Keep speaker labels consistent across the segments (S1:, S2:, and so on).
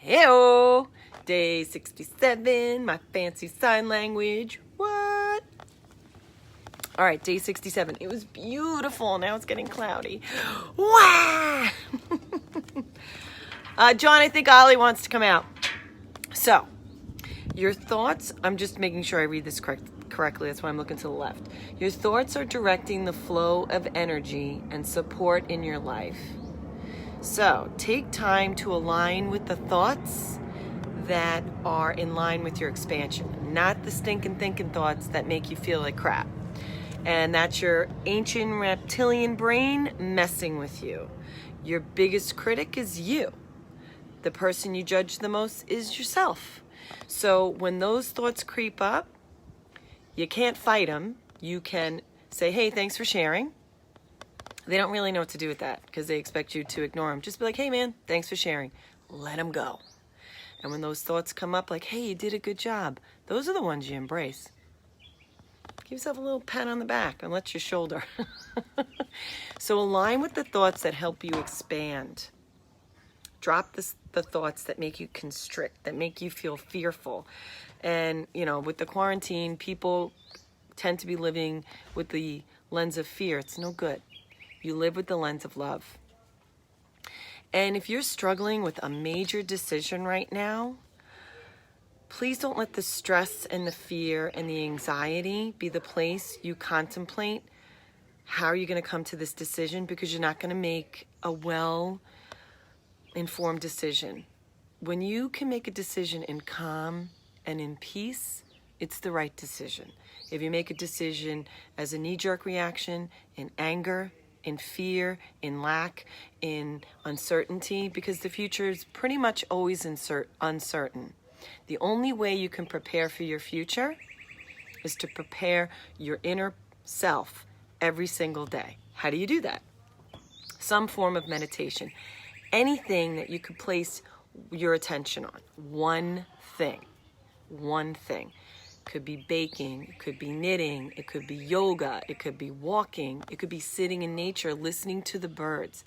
S1: Heyo! Day 67, my fancy sign language. What? All right, day 67. It was beautiful. Now it's getting cloudy. Wow! John, I think Ollie wants to come out. So, your thoughts, I'm just making sure I read this correctly. That's why I'm looking to the left. Your thoughts are directing the flow of energy and support in your life. So, take time to align with the thoughts that are in line with your expansion, not the stinking thinking thoughts that make you feel like crap. And that's your ancient reptilian brain messing with you. Your biggest critic is you. The person you judge the most is yourself. So when those thoughts creep up, you can't fight them. You can say, hey, thanks for sharing. They don't really know what to do with that because they expect you to ignore them. Just be like, hey, man, thanks for sharing. Let them go. And when those thoughts come up like, hey, you did a good job, those are the ones you embrace. Give yourself a little pat on the back and let your shoulder. So align with the thoughts that help you expand. Drop the thoughts that make you constrict, that make you feel fearful. And, you know, with the quarantine, people tend to be living with the lens of fear. It's no good. You live with the lens of love. And if you're struggling with a major decision right now, please don't let the stress and the fear and the anxiety be the place you contemplate how are you going to come to this decision, because you're not going to make a well-informed decision. When you can make a decision in calm and in peace, it's the right decision. If you make a decision as a knee-jerk reaction, in anger, in fear, in lack, in uncertainty, because the future is pretty much always uncertain. The only way you can prepare for your future is to prepare your inner self every single day. How do you do that? Some form of meditation. Anything that you could place your attention on. One thing. One thing. It could be baking, it could be knitting, it could be yoga, it could be walking, it could be sitting in nature, listening to the birds.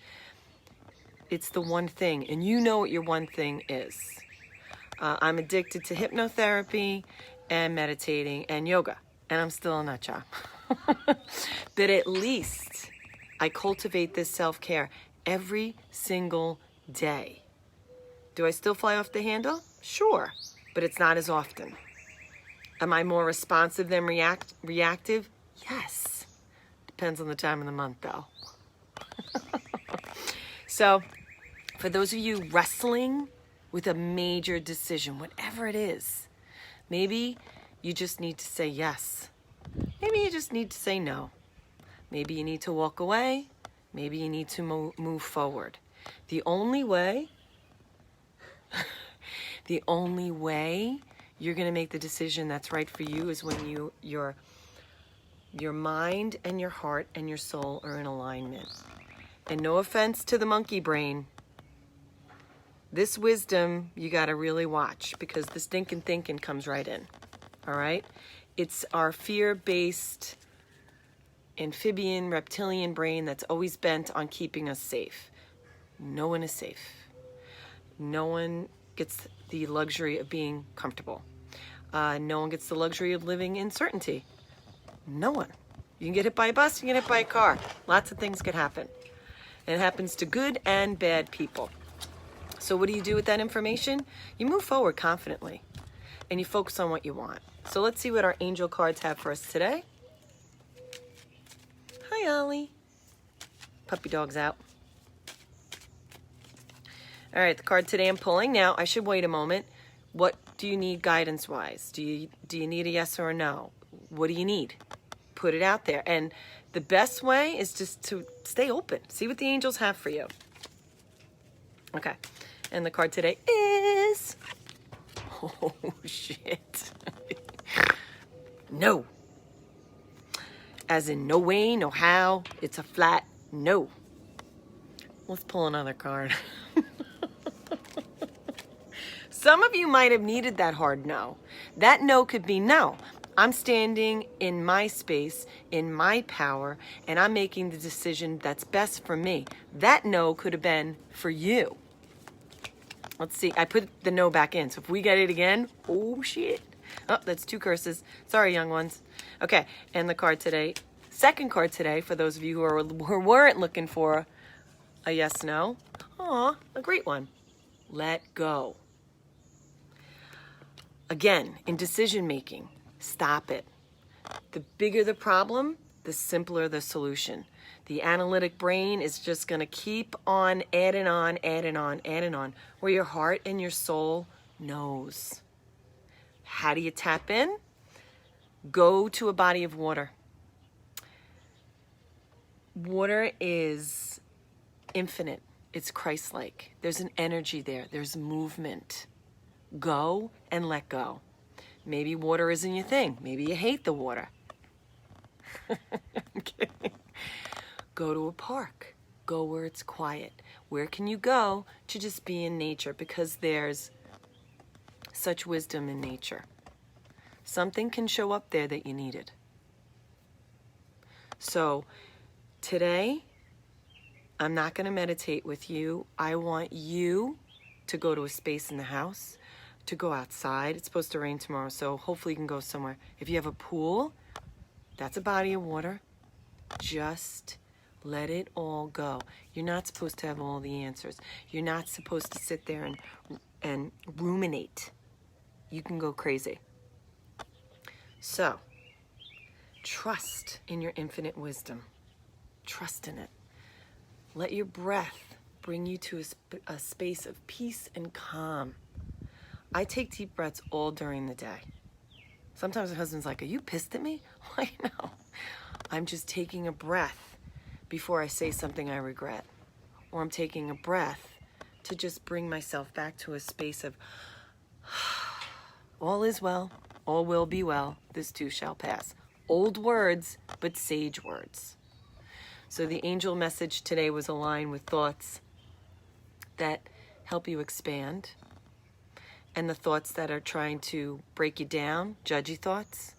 S1: It's the one thing, and you know what your one thing is. I'm addicted to hypnotherapy and meditating and yoga, and I'm still a nut job. But at least I cultivate this self-care every single day. Do I still fly off the handle? Sure, but it's not as often. Am I more responsive than reactive? Yes. Depends on the time of the month, though. So, for those of you wrestling with a major decision, whatever it is, maybe you just need to say yes. Maybe you just need to say no. Maybe you need to walk away. Maybe you need to move forward. The only way you're going to make the decision that's right for you is when your mind and your heart and your soul are in alignment. And no offense to the monkey brain, this wisdom you got to really watch, because the stinking thinking comes right in. All right? It's our fear-based amphibian, reptilian brain that's always bent on keeping us safe. No one is safe. No one gets the luxury of being comfortable. No one gets the luxury of living in certainty. No one. You can get hit by a bus, you can get hit by a car. Lots of things could happen. And it happens to good and bad people. So what do you do with that information? You move forward confidently. And you focus on what you want. So let's see what our angel cards have for us today. Hi, Ollie. Puppy dog's out. All right, the card today I'm pulling. Now, I should wait a moment. What do you need guidance-wise? Do you need a yes or a no? What do you need? Put it out there. And the best way is just to stay open. See what the angels have for you. Okay. And the card today is... Oh, shit. No. As in no way, no how. It's a flat no. Let's pull another card. Some of you might have needed that hard no. That no could be no. I'm standing in my space, in my power, and I'm making the decision that's best for me. That no could have been for you. Let's see. I put the no back in. So if we get it again, oh shit. Oh, that's 2 curses. Sorry, young ones. Okay, and the card today. Second card today, for those of you who weren't looking for a yes, no. Aw, a great one. Let go. Again, in decision making, stop it. The bigger the problem, the simpler the solution. The analytic brain is just going to keep on adding on, adding on, adding on, where your heart and your soul knows. How do you tap in? Go to a body of water. Water is infinite. It's Christ-like. There's an energy there. There's movement. Go and let go. Maybe water isn't your thing. Maybe you hate the water. I'm kidding. Go to a park. Go where it's quiet. Where can you go to just be in nature? Because there's such wisdom in nature. Something can show up there that you needed. So today, I'm not going to meditate with you. I want you to go to a space in the house, to go outside. It's supposed to rain tomorrow, so hopefully you can go somewhere. If you have a pool, that's a body of water. Just let it all go. You're not supposed to have all the answers. You're not supposed to sit there and ruminate. You can go crazy. So, trust in your infinite wisdom. Trust in it. Let your breath bring you to a space of peace and calm. I take deep breaths all during the day. Sometimes my husband's like, are you pissed at me? I know. I'm just taking a breath before I say something I regret. Or I'm taking a breath to just bring myself back to a space of all is well, all will be well, this too shall pass. Old words, but sage words. So the angel message today was aligned with thoughts that help you expand, and the thoughts that are trying to break you down, judgy thoughts,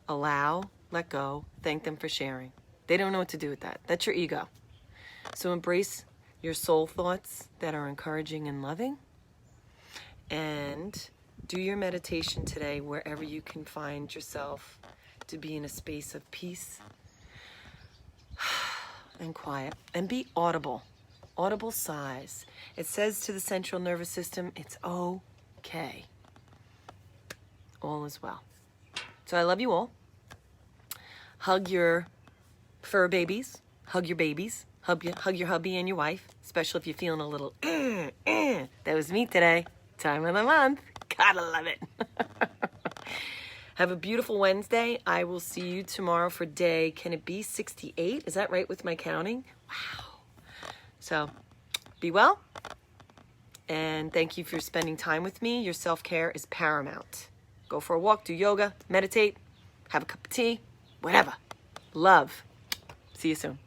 S1: allow, let go, thank them for sharing. They don't know what to do with that. That's your ego. So embrace your soul thoughts that are encouraging and loving, and do your meditation today wherever you can find yourself to be in a space of peace and quiet, and be audible. Audible sighs. It says to the central nervous system, it's okay. All is well. So I love you all. Hug your fur babies. Hug your babies. Hug your hubby and your wife, especially if you're feeling a little, That was me today. Time of the month. Gotta love it. Have a beautiful Wednesday. I will see you tomorrow for day, can it be 68? Is that right with my counting? Wow. So be well. And thank you for spending time with me. Your self-care is paramount. Go for a walk, do yoga, meditate, have a cup of tea, whatever. Love. See you soon.